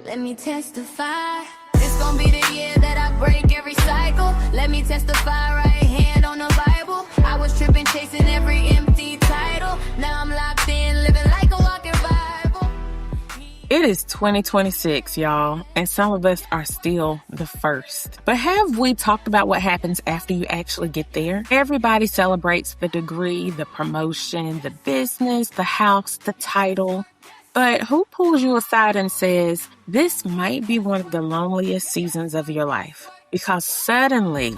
Let me testify. It's gonna be the year that I break every cycle. Let me testify, right hand on the Bible. I was tripping, chasing every empty title. Now I'm locked in, living like a walking Bible. It is 2026, y'all, and some of us are still the first. But have we talked about what happens after you actually get there? Everybody celebrates the degree, the promotion, the business, the house, the title. But who pulls you aside and says, this might be one of the loneliest seasons of your life? Because suddenly,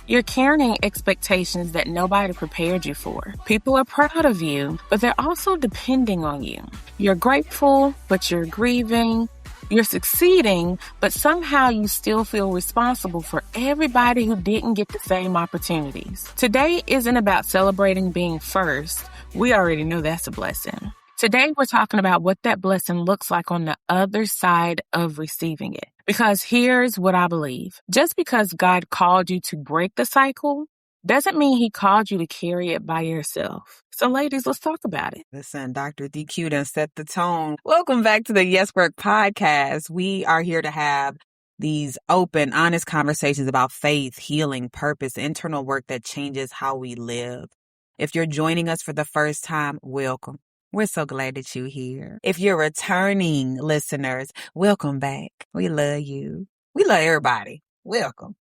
you're carrying expectations that nobody prepared you for. People are proud of you, but they're also depending on you. You're grateful, but you're grieving. You're succeeding, but somehow you still feel responsible for everybody who didn't get the same opportunities. Today isn't about celebrating being first. We already know that's a blessing. Today, we're talking about what that blessing looks like on the other side of receiving it. Because here's what I believe. Just because God called you to break the cycle doesn't mean he called you to carry it by yourself. So ladies, let's talk about it. Listen, Dr. DQ done set the tone. Welcome back to the YesWork podcast. We are here to have these open, honest conversations about faith, healing, purpose, internal work that changes how we live. If you're joining us for the first time, welcome. We're so glad that you're here. If you're returning listeners, welcome back. We love you. We love everybody. Welcome.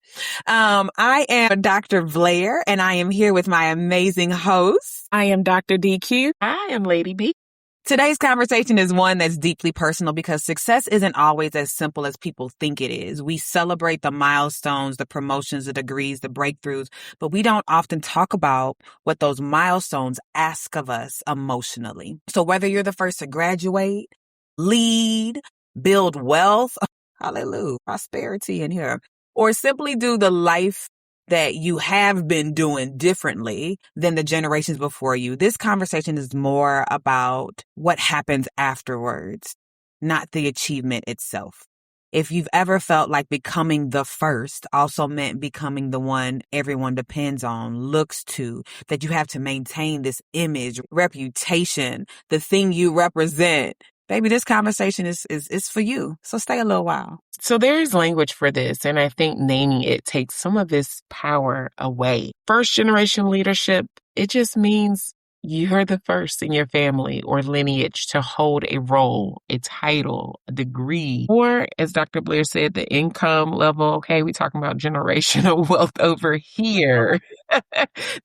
I am Dr. Blair, and I am here with my amazing host. I am Dr. DQ. I am Lady B. Today's conversation is one that's deeply personal because success isn't always as simple as people think it is. We celebrate the milestones, the promotions, the degrees, the breakthroughs, but we don't often talk about what those milestones ask of us emotionally. So whether you're the first to graduate, lead, build wealth, hallelujah, prosperity in here, or simply do the life that you have been doing differently than the generations before you. This conversation is more about what happens afterwards, not the achievement itself. If you've ever felt like becoming the first also meant becoming the one everyone depends on, looks to, that you have to maintain this image, reputation, the thing you represent, baby, this conversation is for you. So stay a little while. So there's language for this, and I think naming it takes some of this power away. First generation leadership, it just means you're the first in your family or lineage to hold a role, a title, a degree, or as Dr. Blair said, the income level. Okay, we're talking about generational wealth over here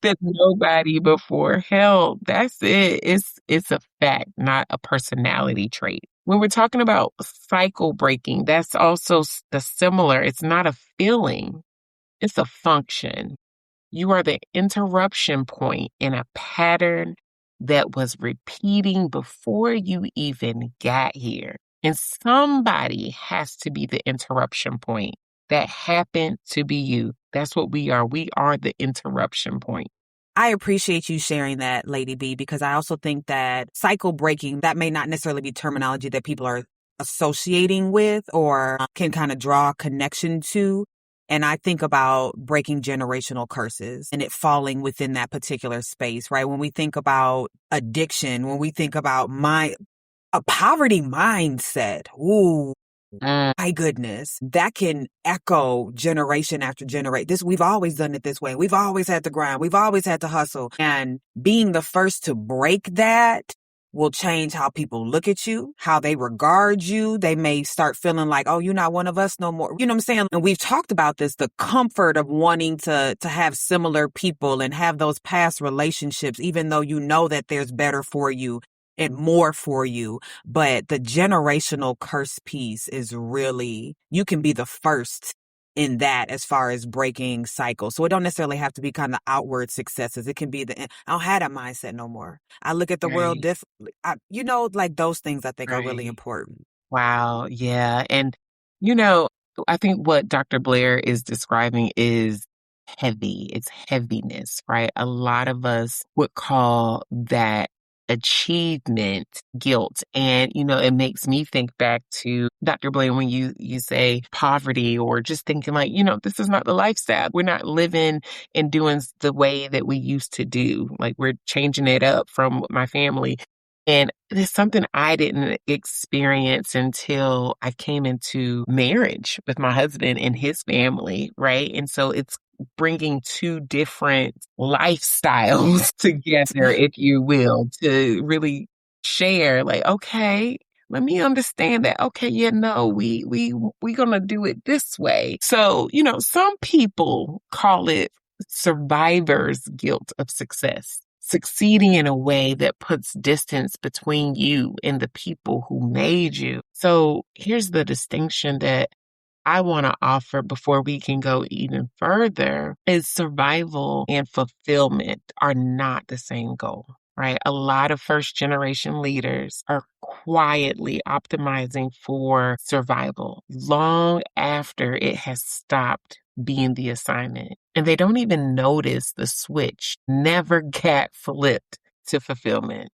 that nobody before held. That's it. It's a fact, not a personality trait. When we're talking about cycle breaking, that's also the similar. It's not a feeling. It's a function. You are the interruption point in a pattern that was repeating before you even got here. And somebody has to be the interruption point. That happened to be you. That's what we are. We are the interruption point. I appreciate you sharing that, Lady B, because I also think that cycle breaking, that may not necessarily be terminology that people are associating with or can kind of draw a connection to. And I think about breaking generational curses and it falling within that particular space, right? When we think about addiction, when we think about a poverty mindset, ooh, my goodness, that can echo generation after generation. We've always done it this way. We've always had to grind. We've always had to hustle. And being the first to break that will change how people look at you, how they regard you. They may start feeling like, oh, you're not one of us no more. You know what I'm saying? And we've talked about this, the comfort of wanting to have similar people and have those past relationships, even though you know that there's better for you and more for you. But the generational curse piece is really, you can be the first in that as far as breaking cycles. So it don't necessarily have to be kind of outward successes. It can be I don't have that mindset no more. I look at the world differently. Like those things I think are really important. Wow. Yeah. And, I think what Dr. Blair is describing is heavy. It's heaviness, right? A lot of us would call that achievement guilt. And, it makes me think back to Dr. Blaine when you say poverty or just thinking like, this is not the lifestyle. We're not living and doing the way that we used to do. Like we're changing it up from my family. And it's something I didn't experience until I came into marriage with my husband and his family, right? And so it's bringing two different lifestyles together, if you will, to really share like, okay, let me understand that. Okay, yeah, no, we gonna do it this way. So, some people call it survivor's guilt of success. Succeeding in a way that puts distance between you and the people who made you. So here's the distinction that I want to offer before we can go even further is survival and fulfillment are not the same goal, right? A lot of first generation leaders are quietly optimizing for survival long after it has stopped being the assignment. And they don't even notice the switch never got flipped to fulfillment.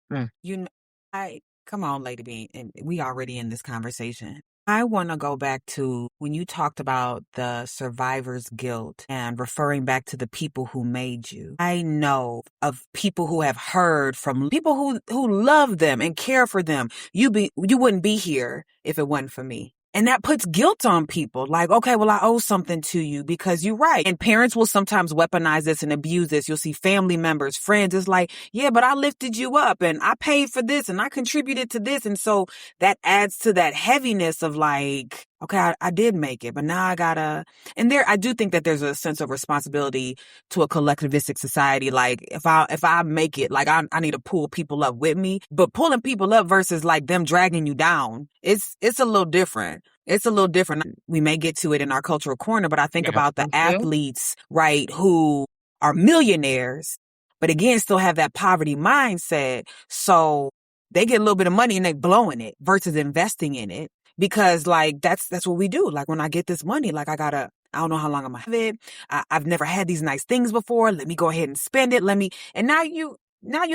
You know, come on, Lady B, and we already in this conversation. I want to go back to when you talked about the survivor's guilt and referring back to the people who made you. I know of people who have heard from people who love them and care for them. You wouldn't be here if it wasn't for me. And that puts guilt on people. Like, okay, well, I owe something to you because you're right. And parents will sometimes weaponize this and abuse this. You'll see family members, friends. It's like, yeah, but I lifted you up and I paid for this and I contributed to this. And so that adds to that heaviness of like, okay, I did make it, but now I gotta, and I do think that there's a sense of responsibility to a collectivistic society. Like if I make it, like I need to pull people up with me, but pulling people up versus like them dragging you down, it's a little different. It's a little different. We may get to it in our cultural corner, but I think about the athletes, right, who are millionaires, but again, still have that poverty mindset. So they get a little bit of money and they blowing it versus investing in it. Because like, that's what we do. Like when I get this money, like I don't know how long I'm gonna have it. I've never had these nice things before. Let me go ahead and spend it. And now you're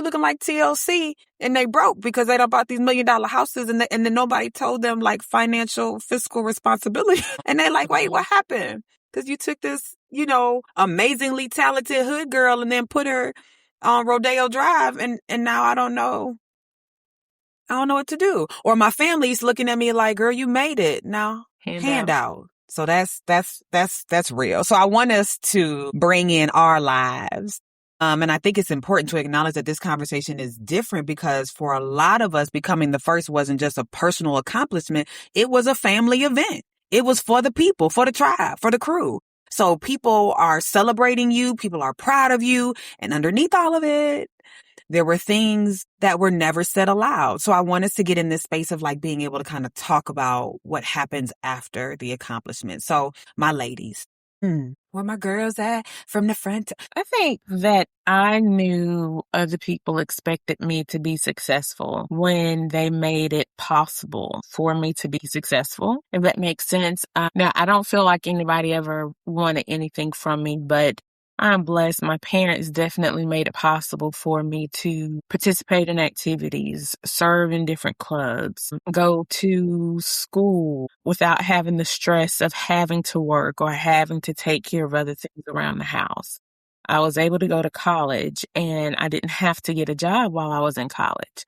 looking like TLC and they broke because they done bought these $1 million houses and then nobody told them like financial fiscal responsibility. And they like, wait, what happened? Cause you took this, amazingly talented hood girl and then put her on Rodeo Drive. And now I don't know what to do. Or my family's looking at me like, girl, you made it. Now hand out. So that's real. So I want us to bring in our lives. And I think it's important to acknowledge that this conversation is different because for a lot of us, becoming the first wasn't just a personal accomplishment. It was a family event. It was for the people, for the tribe, for the crew. So people are celebrating you. People are proud of you. And underneath all of it, there were things that were never said aloud. So I want us to get in this space of like being able to kind of talk about what happens after the accomplishment. So my ladies, where my girls at from the front? I think that I knew other people expected me to be successful when they made it possible for me to be successful, if that makes sense. Now, I don't feel like anybody ever wanted anything from me, but I'm blessed. My parents definitely made it possible for me to participate in activities, serve in different clubs, go to school without having the stress of having to work or having to take care of other things around the house. I was able to go to college and I didn't have to get a job while I was in college.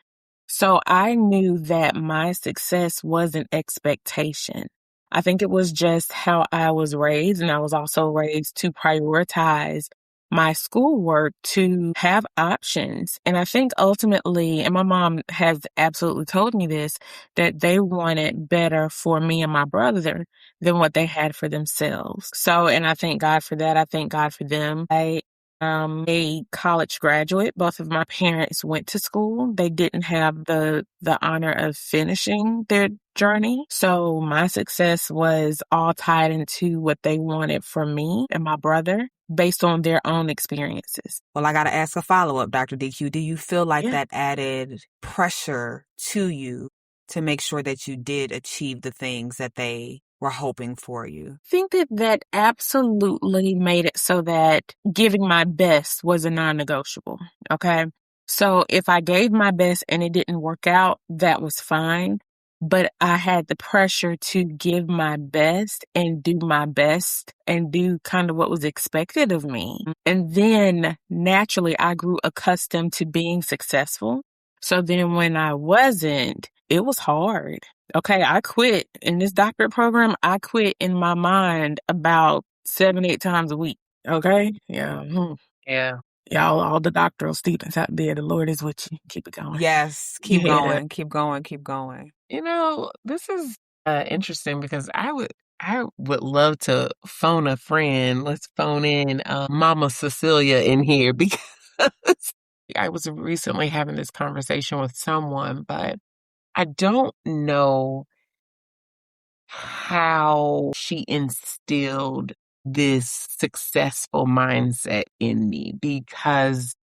So I knew that my success was an expectation. I think it was just how I was raised, and I was also raised to prioritize my schoolwork, to have options. And I think ultimately, and my mom has absolutely told me this, that they wanted better for me and my brother than what they had for themselves. So, and I thank God for that. I thank God for them. I a college graduate. Both of my parents went to school. They didn't have the honor of finishing their journey. So my success was all tied into what they wanted from me and my brother based on their own experiences. Well, I got to ask a follow-up, Dr. DQ. Do you feel like that added pressure to you to make sure that you did achieve the things that they were hoping for you? I think that absolutely made it so that giving my best was a non-negotiable. Okay. So if I gave my best and it didn't work out, that was fine. But I had the pressure to give my best and do my best and do kind of what was expected of me. And then naturally I grew accustomed to being successful. So then when I wasn't, it was hard. Okay, I quit in this doctorate program. I quit in my mind about 7, 8 times a week. Okay? Yeah. Yeah. Y'all, all the doctoral students out there, the Lord is with you. Keep it going. Yes. Keep going. Keep going. Keep going. This is interesting because I would love to phone a friend. Let's phone in Mama Cecilia in here because I was recently having this conversation with someone, but I don't know how she instilled this successful mindset in me because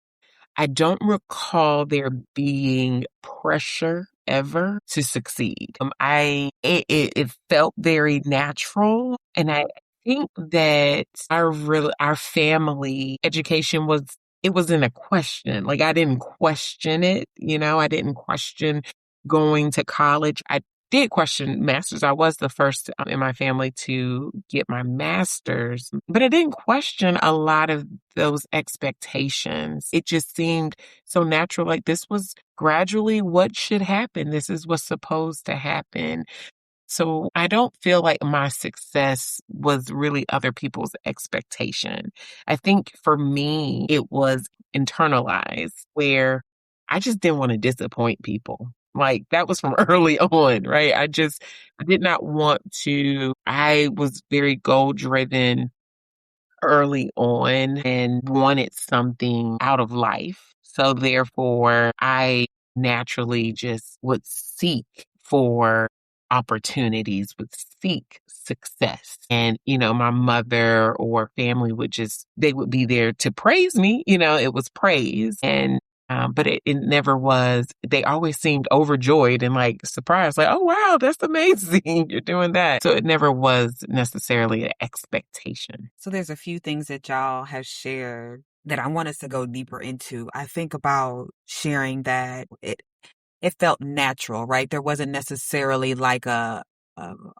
I don't recall there being pressure ever to succeed. It felt very natural, and I think that our family education it wasn't a question. Like I didn't question it, I didn't question going to college. I did question masters. I was the first in my family to get my master's, but I didn't question a lot of those expectations. It just seemed so natural. Like this was gradually what should happen. This is what's supposed to happen. So I don't feel like my success was really other people's expectation. I think for me, it was internalized where I just didn't want to disappoint people. Like that was from early on, right? I did not want to. I was very goal driven early on and wanted something out of life. So therefore, I naturally just would seek for opportunities, would seek success. And, my mother or family they would be there to praise me. It was praise. But it never was, they always seemed overjoyed and like surprised, like, oh, wow, that's amazing. You're doing that. So it never was necessarily an expectation. So there's a few things that y'all have shared that I want us to go deeper into. I think about sharing that it felt natural, right? There wasn't necessarily like a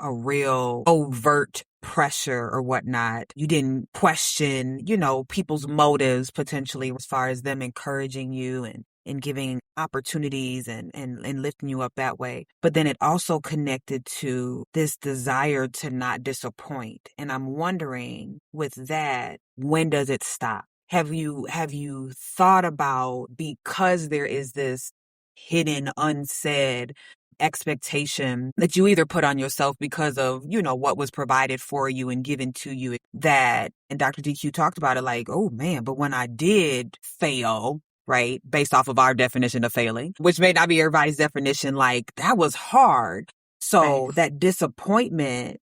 real overt pressure or whatnot. You didn't question, people's motives potentially as far as them encouraging you and giving opportunities and lifting you up that way. But then it also connected to this desire to not disappoint. And I'm wondering with that, when does it stop? Have you thought about, because there is this hidden, unsaid expectation that you either put on yourself because of, what was provided for you and given to you, that, and Dr. DQ talked about it like, oh man, but when I did fail, right, based off of our definition of failing, which may not be everybody's definition, like that was hard. So that disappointment,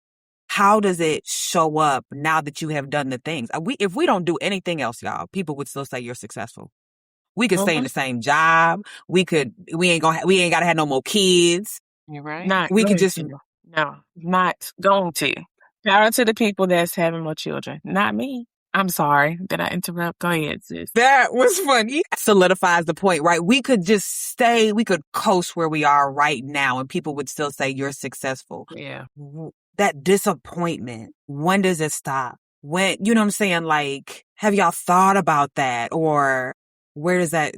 how does it show up now that you have done the things? If we don't do anything else, y'all, people would still say you're successful. We could stay in the same job. We ain't gotta have no more kids. You're right. Not We could going just, to. No, not going to. Shout out to the people that's having more children. Not me. I'm sorry. Did I interrupt? Go ahead, sis. that was funny. Solidifies the point, right? We could just stay, we could coast where we are right now and people would still say you're successful. Yeah. That disappointment, when does it stop? When, you know what I'm saying? Like, have y'all thought about that? Or where does that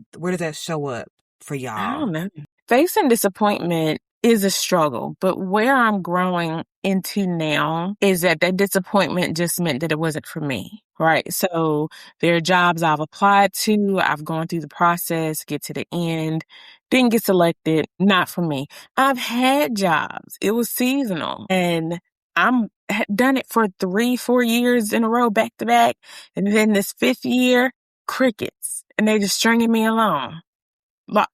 show up for y'all? I don't know. Facing disappointment is a struggle, but where I'm growing into now is that disappointment just meant that it wasn't for me, right? So there are jobs I've applied to, I've gone through the process, get to the end, didn't get selected, not for me. I've had jobs, it was seasonal, and had done it for 3-4 years in a row, back to back, and then this 5th year, crickets, and they just stringing me along. Look,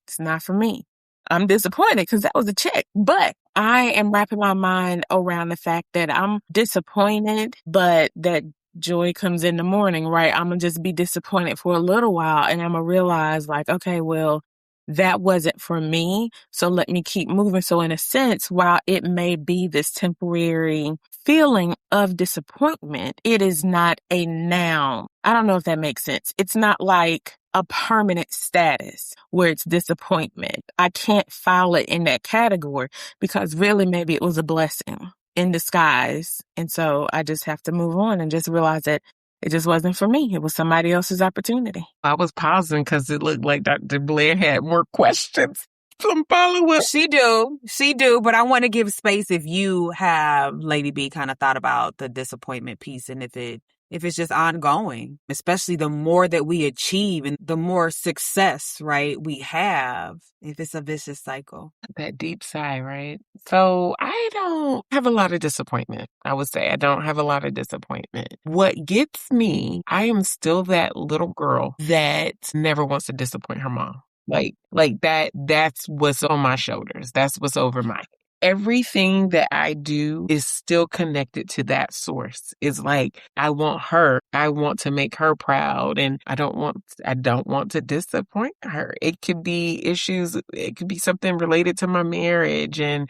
it's not for me. I'm disappointed because that was a check, but I am wrapping my mind around the fact that I'm disappointed, but that joy comes in the morning, right? I'm going to just be disappointed for a little while and I'm going to realize like, okay, well, that wasn't for me. So let me keep moving. So in a sense, while it may be this temporary feeling of disappointment, it is not a noun. I don't know if that makes sense. It's not like a permanent status where it's disappointment. I can't file it in that category because really maybe it was a blessing in disguise. And so I just have to move on and just realize that It just wasn't for me. It was somebody else's opportunity. I was pausing because it looked like Dr. Blair had more questions. Some follow-up. She do, but I want to give space if you have, Lady B, kind of thought about the disappointment piece and if it's just ongoing, especially the more that we achieve and the more success, right, we have, if it's a vicious cycle. That deep sigh, right? So I don't have a lot of disappointment. I would say I don't have a lot of disappointment. What gets me, I am still that little girl that never wants to disappoint her mom. Like that's what's on my shoulders. That's what's over my head. Everything that I do is still connected to that source. It's like, I want to make her proud, and I don't want to disappoint her. It could be issues. It could be something related to my marriage. And,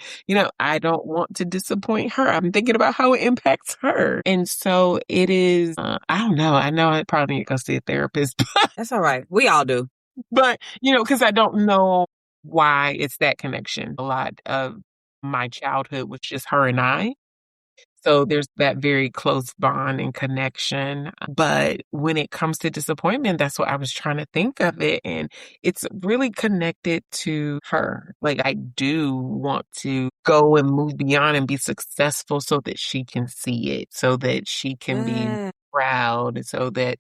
I don't want to disappoint her. I'm thinking about how it impacts her. And so it is, I don't know. I know I probably need to go see a therapist. That's all right. We all do. But, because I don't know why it's that connection. A lot of my childhood was just her and I. So there's that very close bond and connection. But when it comes to disappointment, that's what I was trying to think of it. And it's really connected to her. Like, I do want to go and move beyond and be successful so that she can see it, so that she can be proud, so that,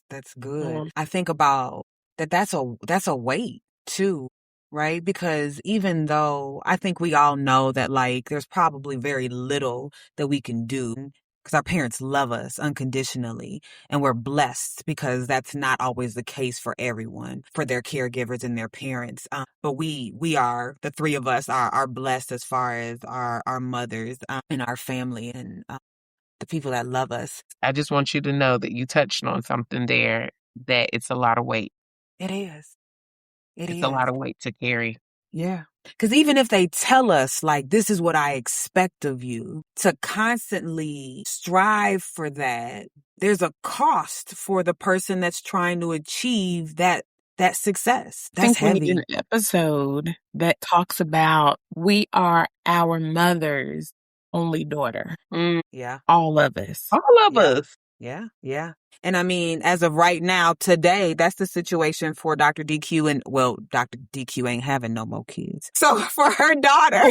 That's good. I think about that's a weight too, right? Because even though I think we all know that, like, there's probably very little that we can do because our parents love us unconditionally and we're blessed because that's not always the case for everyone, for their caregivers and their parents. But we are, the three of us are blessed as far as our mothers and our family and the people that love us. I just want you to know that you touched on something there, that it's a lot of weight. It is. It's a lot of weight to carry. Yeah. Because even if they tell us, like, this is what I expect of you, to constantly strive for that, there's a cost for the person that's trying to achieve that success. That's I think heavy. we need an episode that talks about we are our mother's only daughter. Yeah. All of us. All of us. Yeah. Yeah. And I mean, as of right now, today, that's the situation for Dr. DQ. And, well, Dr. DQ ain't having no more kids. So for her daughter.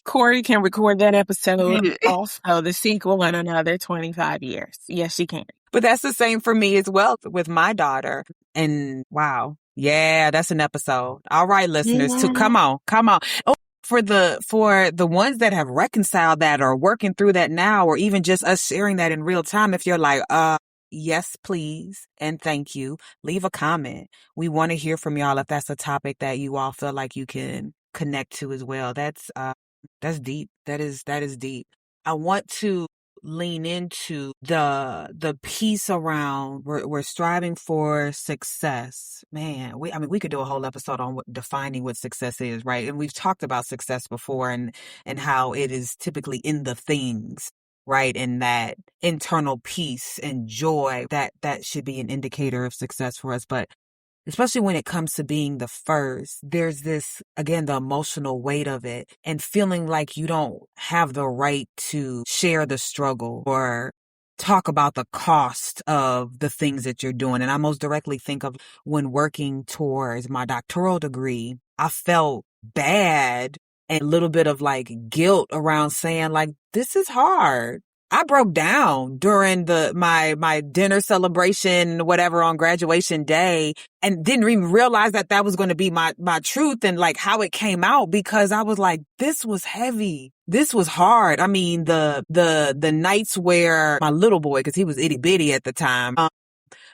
Corey can record that episode, also the sequel, in another 25 years. Yes, she can. But that's the same for me as well with my daughter. And wow. Yeah, that's an episode. All right, listeners, too. Come on. Oh, for the ones that have reconciled that or working through that now, or even just us sharing that in real time, if you're like, yes, please, and thank you, leave a comment. We want to hear from y'all if that's a topic that you all feel like you can connect to as well. That's deep. That is deep. I want to lean into the piece around we're striving for success. Man, we could do a whole episode on defining what success is, right? And we've talked about success before and how it is typically in the things, right? And that internal peace and joy that should be an indicator of success for us. But especially when it comes to being the first, there's this, again, the emotional weight of it and feeling like you don't have the right to share the struggle or talk about the cost of the things that you're doing. And I most directly think of when working towards my doctoral degree, I felt bad and a little bit of like guilt around saying like, this is hard. I broke down during my dinner celebration, whatever, on graduation day, and didn't even realize that was going to be my truth and like how it came out, because I was like, this was heavy. This was hard. I mean, the nights where my little boy, cause he was itty bitty at the time,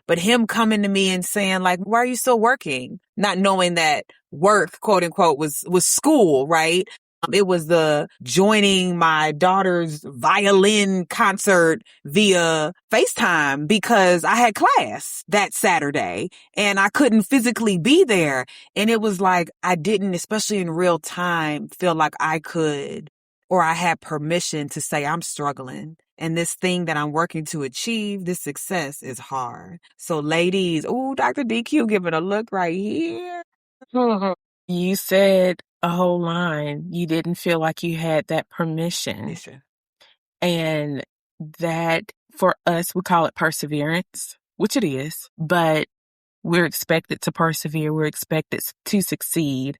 but him coming to me and saying like, why are you still working? Not knowing that work, quote unquote, was school, right? It was the joining my daughter's violin concert via FaceTime because I had class that Saturday and I couldn't physically be there. And it was like, I didn't, especially in real time, feel like I could, or I had permission to say I'm struggling. And this thing that I'm working to achieve, this success, is hard. So ladies, Dr. DQ giving a look right here. You said a whole line. You didn't feel like you had that permission. Listen. And that for us, we call it perseverance, which it is, but we're expected to persevere. We're expected to succeed.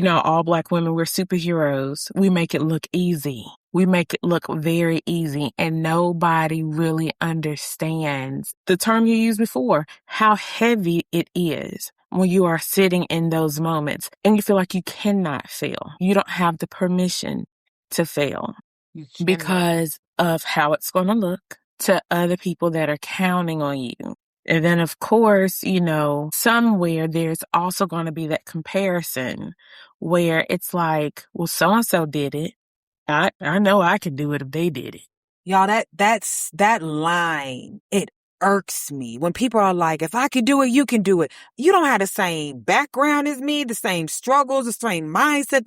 All Black women, we're superheroes. We make it look easy. We make it look very easy, and nobody really understands the term you used before, how heavy it is when you are sitting in those moments and you feel like you cannot fail. You don't have the permission to fail because of how it's going to look to other people that are counting on you. And then, of course, somewhere there's also going to be that comparison where it's like, well, so-and-so did it. I know I could do it if they did it. Y'all, that line, it irks me. When people are like, if I can do it, you can do it. You don't have the same background as me, the same struggles, the same mindset,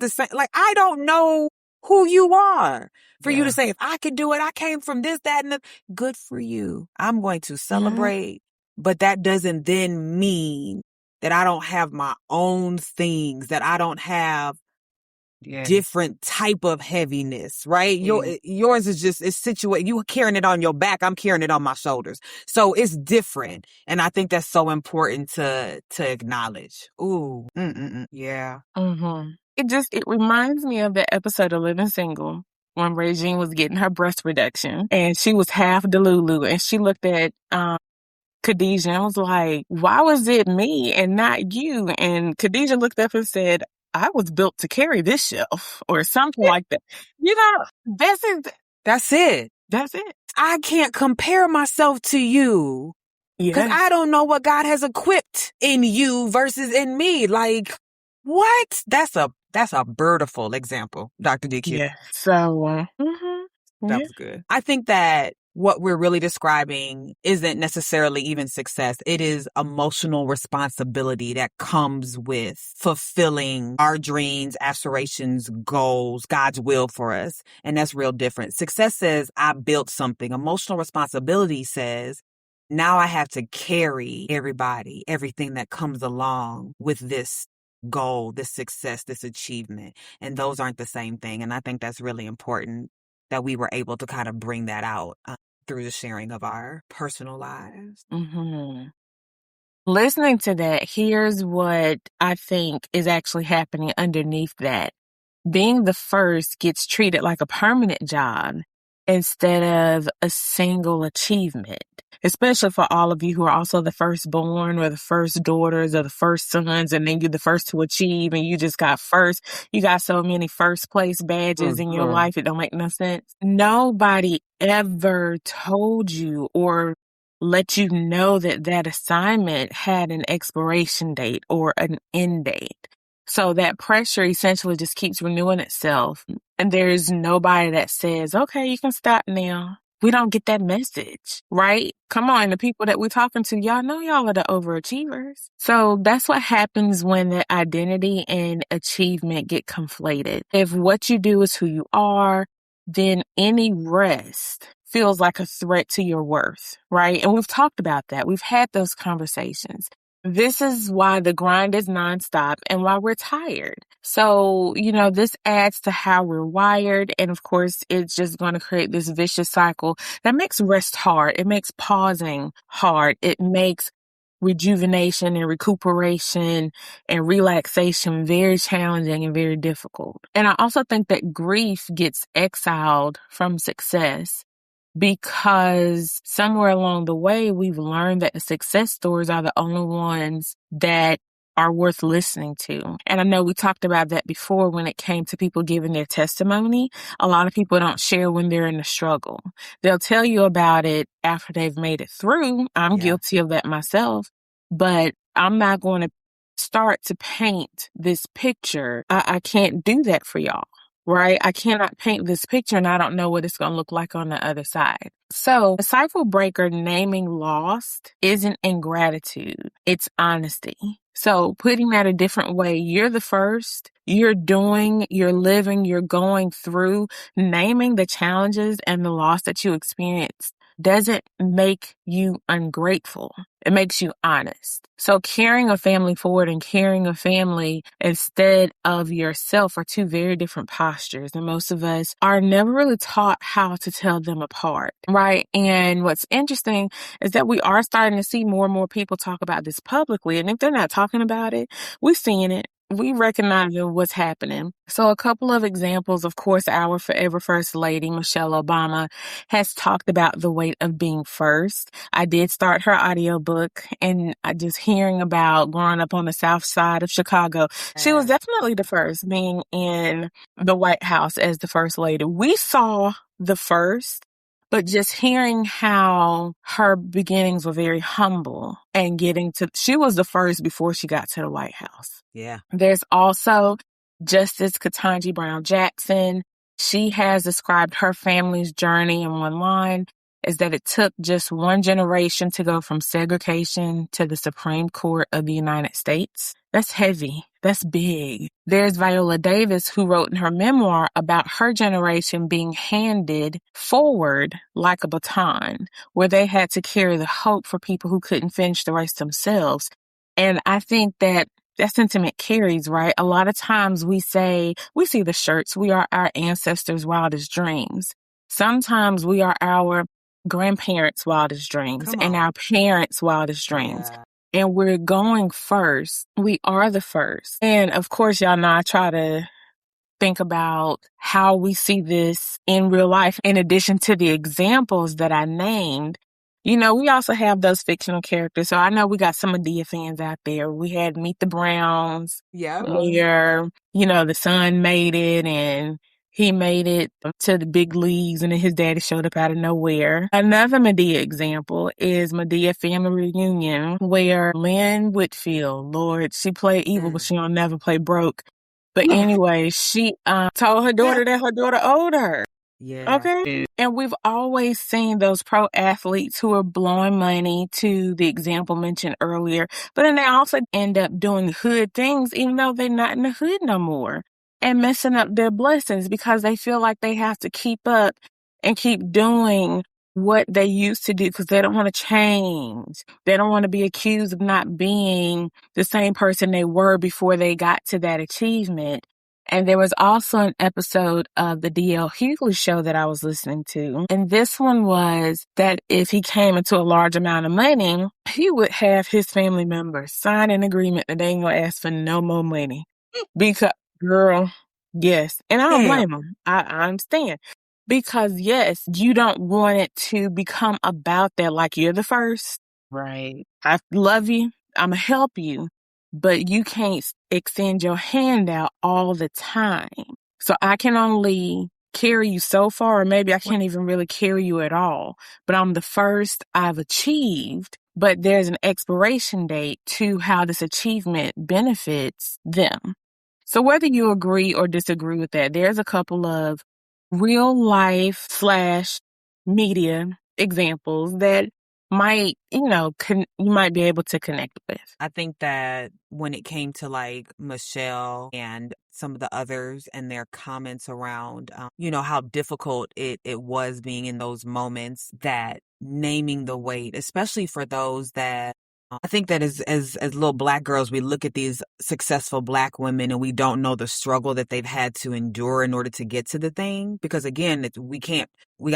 I don't know who you are. For you to say, if I could do it, I came from this, that, and good for you. I'm going to celebrate. But that doesn't then mean that I don't have my own things, that I don't have different type of heaviness, right? Yours is just, it's situated. You carrying it on your back. I'm carrying it on my shoulders. So it's different. And I think that's so important to acknowledge. Ooh. Yeah. Mm-hmm. It reminds me of that episode of Living Single when Regine was getting her breast reduction and she was half Delulu and she looked at, Khadijah and was like, why was it me and not you? And Khadijah looked up and said, I was built to carry this shelf or something like that. That's it. That's it. I can't compare myself to you because I don't know what God has equipped in you versus in me. Like, what? That's a birdiful example, Dr. DQ. Yeah. So, that was good. I think that what we're really describing isn't necessarily even success. It is emotional responsibility that comes with fulfilling our dreams, aspirations, goals, God's will for us. And that's real different. Success says, I built something. Emotional responsibility says, now I have to carry everything that comes along with this goal, this success, this achievement. And those aren't the same thing. And I think that's really important that we were able to kind of bring that out through the sharing of our personal lives. Mm-hmm. Listening to that, here's what I think is actually happening underneath that. Being the first gets treated like a permanent job instead of a single achievement, especially for all of you who are also the firstborn or the first daughters or the first sons, and then you're the first to achieve and you just got first. You got so many first place badges in your life, it don't make no sense. Nobody ever told you or let you know that assignment had an expiration date or an end date. So that pressure essentially just keeps renewing itself. And there's nobody that says, okay, you can stop now. We don't get that message, right? Come on, the people that we're talking to, y'all know y'all are the overachievers. So that's what happens when the identity and achievement get conflated. If what you do is who you are, then any rest feels like a threat to your worth, right? And we've talked about that. We've had those conversations. This is why the grind is nonstop and why we're tired. So, this adds to how we're wired. And of course, it's just going to create this vicious cycle that makes rest hard. It makes pausing hard. It makes rejuvenation and recuperation and relaxation very challenging and very difficult. And I also think that grief gets exiled from success, because somewhere along the way, we've learned that the success stories are the only ones that are worth listening to. And I know we talked about that before when it came to people giving their testimony. A lot of people don't share when they're in a struggle. They'll tell you about it after they've made it through. I'm guilty of that myself, but I'm not going to start to paint this picture. I can't do that for y'all. Right? I cannot paint this picture and I don't know what it's going to look like on the other side. So, a cycle breaker naming lost isn't ingratitude. It's honesty. So, putting that a different way, you're the first, you're doing, you're living, you're going through, naming the challenges and the loss that you experienced doesn't make you ungrateful. It makes you honest. So carrying a family forward and carrying a family instead of yourself are two very different postures. And most of us are never really taught how to tell them apart, right? And what's interesting is that we are starting to see more and more people talk about this publicly. And if they're not talking about it, we're seeing it. We recognize what's happening. So a couple of examples, of course, our forever First Lady, Michelle Obama, has talked about the weight of being first. I did start her audiobook, and I just hearing about growing up on the South Side of Chicago. She was definitely the first, being in the White House as the First Lady. We saw the first, but just hearing how her beginnings were very humble and she was the first before she got to the White House. Yeah. There's also Justice Ketanji Brown Jackson. She has described her family's journey in one line is that it took just one generation to go from segregation to the Supreme Court of the United States. That's heavy. That's big. There's Viola Davis, who wrote in her memoir about her generation being handed forward like a baton, where they had to carry the hope for people who couldn't finish the race themselves. And I think that sentiment carries, right? A lot of times we see the shirts, we are our ancestors' wildest dreams. Sometimes we are our grandparents' wildest dreams and our parents' wildest dreams. Yeah. And we're going first. We are the first. And of course, y'all know I try to think about how we see this in real life. In addition to the examples that I named, you know, we also have those fictional characters. So I know we got some Madea fans out there. We had Meet the Browns, where, you know, the son made it and he made it to the big leagues, and then his daddy showed up out of nowhere. Another Madea example is Madea Family Reunion, where Lynn Whitfield, Lord, she played evil, but she'll never play broke. But anyway, she told her daughter that her daughter owed her. Yeah. Okay. And we've always seen those pro athletes who are blowing money, to the example mentioned earlier, but then they also end up doing hood things, even though they're not in the hood no more, and messing up their blessings because they feel like they have to keep up and keep doing what they used to do because they don't want to change. They don't want to be accused of not being the same person they were before they got to that achievement. And there was also an episode of the D.L. Hughley show that I was listening to. And this one was that if he came into a large amount of money, he would have his family members sign an agreement that they ain't going to ask for no more money. Because, girl, yes. And I don't blame them. I understand. Because, yes, you don't want it to become about that, like you're the first. Right. I love you. I'm going to help you. But you can't extend your hand out all the time. So I can only carry you so far, or maybe I can't even really carry you at all. But I'm the first I've achieved. But there's an expiration date to how this achievement benefits them. So whether you agree or disagree with that, there's a couple of real life / media examples that might, you might be able to connect with. I think that when it came to like Michelle and some of the others and their comments around, how difficult it was being in those moments, that naming the weight, especially for those that I think that as little Black girls, we look at these successful Black women and we don't know the struggle that they've had to endure in order to get to the thing. Because again, we got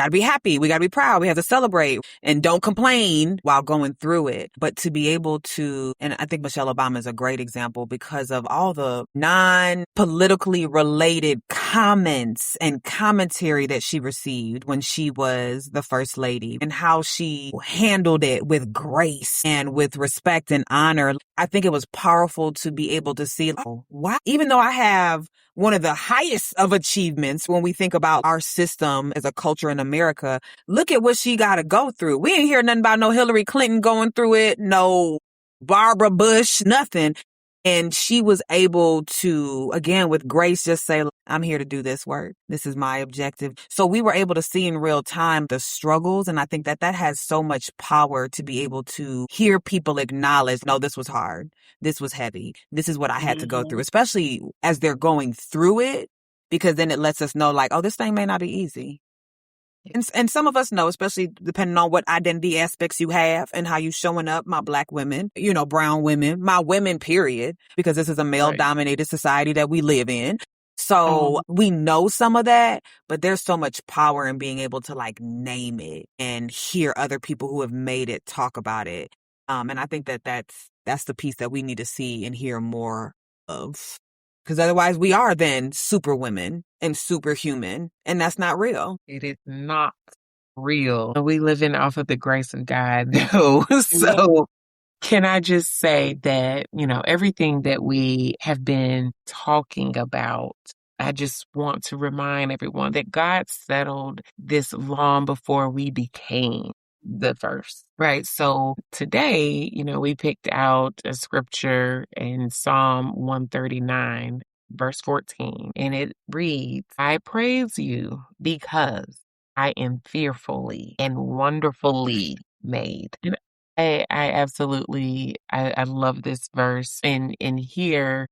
to be happy. We got to be proud. We have to celebrate and don't complain while going through it. But to be able to, and I think Michelle Obama is a great example because of all the non-politically related comments and commentary that she received when she was the first lady, and how she handled it with grace and with respect and honor. I think it was powerful to be able to see, wow, even though I have one of the highest of achievements when we think about our system as a culture in America, look at what she got to go through. We ain't hear nothing about no Hillary Clinton going through it, no Barbara Bush, nothing. And she was able to, again, with grace, just say, I'm here to do this work. This is my objective. So we were able to see in real time the struggles. And I think that has so much power to be able to hear people acknowledge, no, this was hard. This was heavy. This is what I had to go through, especially as they're going through it, because then it lets us know like, oh, this thing may not be easy. And some of us know, especially depending on what identity aspects you have and how you showing up, my Black women, brown women, my women, period, because this is a male dominated society that we live in. So we know some of that, but there's so much power in being able to like name it and hear other people who have made it talk about it. And I think that's the piece that we need to see and hear more of. Because otherwise we are then super women and superhuman, and that's not real. It is not real. We live in off of the grace of God, though. So can I just say that, everything that we have been talking about, I just want to remind everyone that God settled this long before we became the first, right? So today, we picked out a scripture in Psalm 139, verse 14, and it reads, I praise you because I am fearfully and wonderfully made. And I absolutely, I love this verse. And here,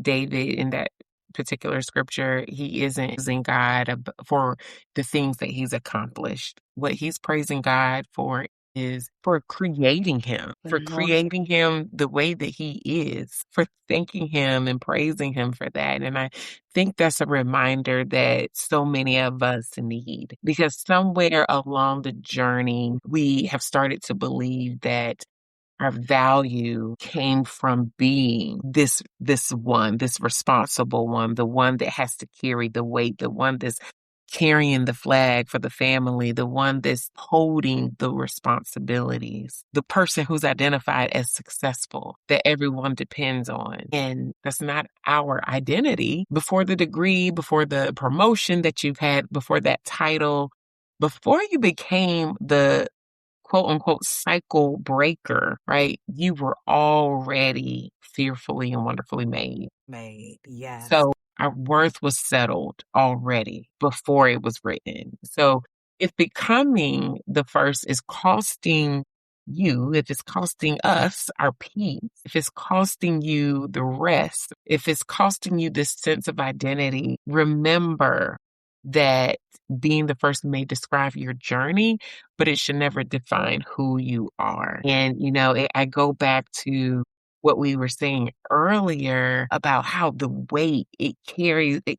David, in that particular scripture, he isn't praising God for the things that he's accomplished. What he's praising God for is for creating him, for creating him the way that he is, for thanking him and praising him for that. And I think that's a reminder that so many of us need, because somewhere along the journey, we have started to believe that our value came from being this responsible one, the one that has to carry the weight, the one that's carrying the flag for the family, the one that's holding the responsibilities, the person who's identified as successful, that everyone depends on. And that's not our identity. Before the degree, before the promotion that you've had, before that title, before you became the quote unquote cycle breaker, right? You were already fearfully and wonderfully made. Yes. So our worth was settled already before it was written. So if becoming the first is costing you, if it's costing us our peace, if it's costing you the rest, if it's costing you this sense of identity, remember that being the first may describe your journey, but it should never define who you are. And, I go back to what we were saying earlier about how the weight it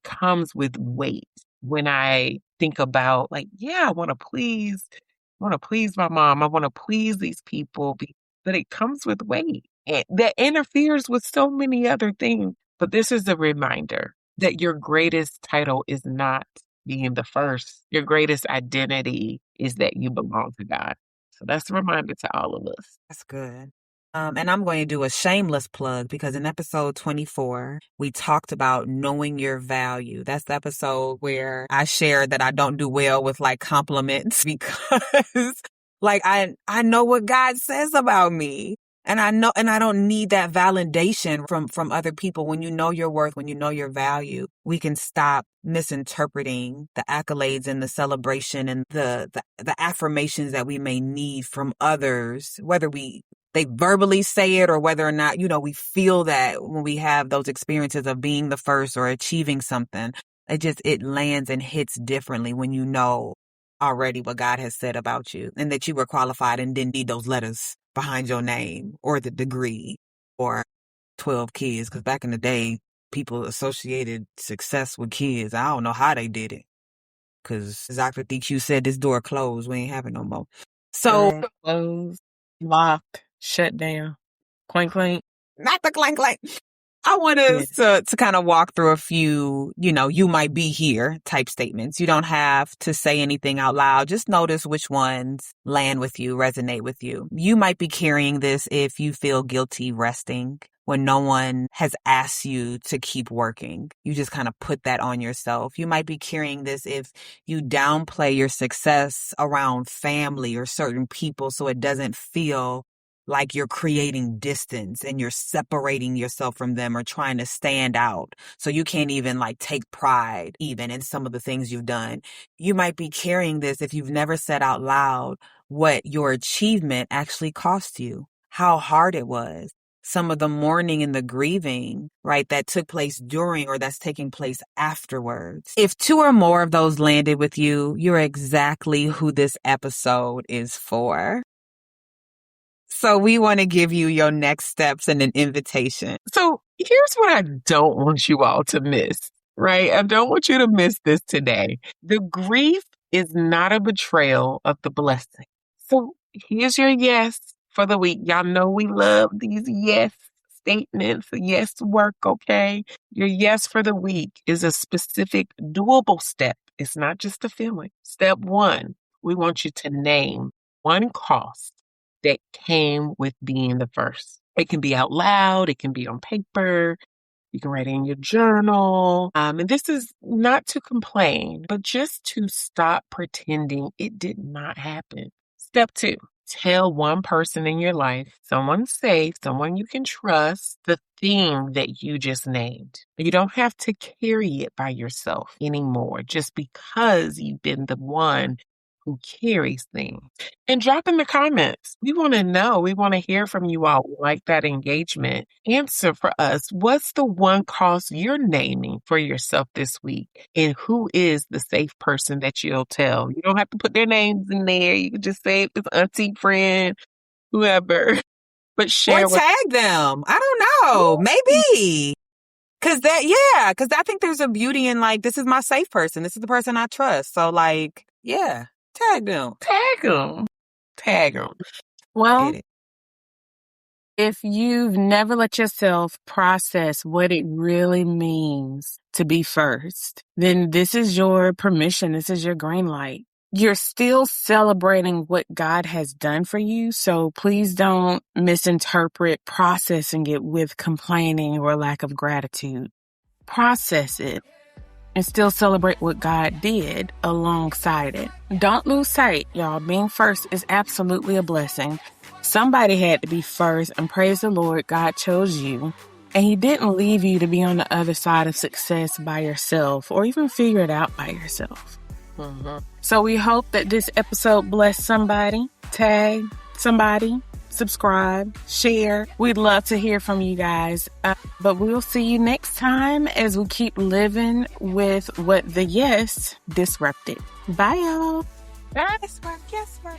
comes with weight. When I think about I want to please my mom. I want to please these people, but it comes with weight and that interferes with so many other things. But this is a reminder that your greatest title is not being the first. Your greatest identity is that you belong to God. So that's a reminder to all of us. That's good. And I'm going to do a shameless plug because in episode 24, we talked about knowing your value. That's the episode where I shared that I don't do well with compliments because I know what God says about me. And I don't need that validation from other people. When you know your worth, when you know your value, we can stop misinterpreting the accolades and the celebration and the affirmations that we may need from others, whether they verbally say it or whether or not, we feel that when we have those experiences of being the first or achieving something, it lands and hits differently when you know already what God has said about you and that you were qualified and didn't need those letters behind your name or the degree or 12 kids. Because back in the day, people associated success with kids. I don't know how they did it. Because Dr. DQ said this door closed. We ain't having no more. So closed, locked, shut down, clank, clank. Not the clank, clank. I want us to kind of walk through a few, you might be here type statements. You don't have to say anything out loud. Just notice which ones land with you, resonate with you. You might be carrying this if you feel guilty resting when no one has asked you to keep working. You just kind of put that on yourself. You might be carrying this if you downplay your success around family or certain people so it doesn't feel like you're creating distance and you're separating yourself from them or trying to stand out. So you can't even take pride even in some of the things you've done. You might be carrying this if you've never said out loud what your achievement actually cost you, how hard it was. some of the mourning and the grieving, right, that took place during or that's taking place afterwards. If 2 or more of those landed with you, you're exactly who this episode is for. So we want to give you your next steps and an invitation. So here's what I don't want you all to miss, right? I don't want you to miss this today. The grief is not a betrayal of the blessing. So here's your yes for the week. Y'all know we love these yes statements, yes work, okay? Your yes for the week is a specific doable step. It's not just a feeling. Step 1, we want you to name one cost that came with being the first. It can be out loud. It can be on paper. You can write it in your journal. And this is not to complain, but just to stop pretending it did not happen. Step 2, tell one person in your life, someone safe, someone you can trust, the thing that you just named. You don't have to carry it by yourself anymore just because you've been the one who carries things. And drop in the comments. We want to know. We want to hear from you all. We like that engagement. Answer for us. What's the one cause you're naming for yourself this week? And who is the safe person that you'll tell? You don't have to put their names in there. You can just say it's auntie, friend, whoever. But share or tag them. I don't know. Maybe. Cause I think there's a beauty in like, this is my safe person. This is the person I trust. So like, yeah. Tag them. Tag them. Well, if you've never let yourself process what it really means to be first, then this is your permission. This is your green light. You're still celebrating what God has done for you. So please don't misinterpret processing it with complaining or lack of gratitude. Process it and still celebrate what God did alongside it. Don't lose sight, y'all. Being first is absolutely a blessing. Somebody had to be first, and praise the Lord, God chose you. And He didn't leave you to be on the other side of success by yourself or even figure it out by yourself. So we hope that this episode blessed somebody. Tag somebody. Subscribe, share. We'd love to hear from you guys. But we'll see you next time as we keep living with what the yes disrupted. Bye, y'all. YesWork.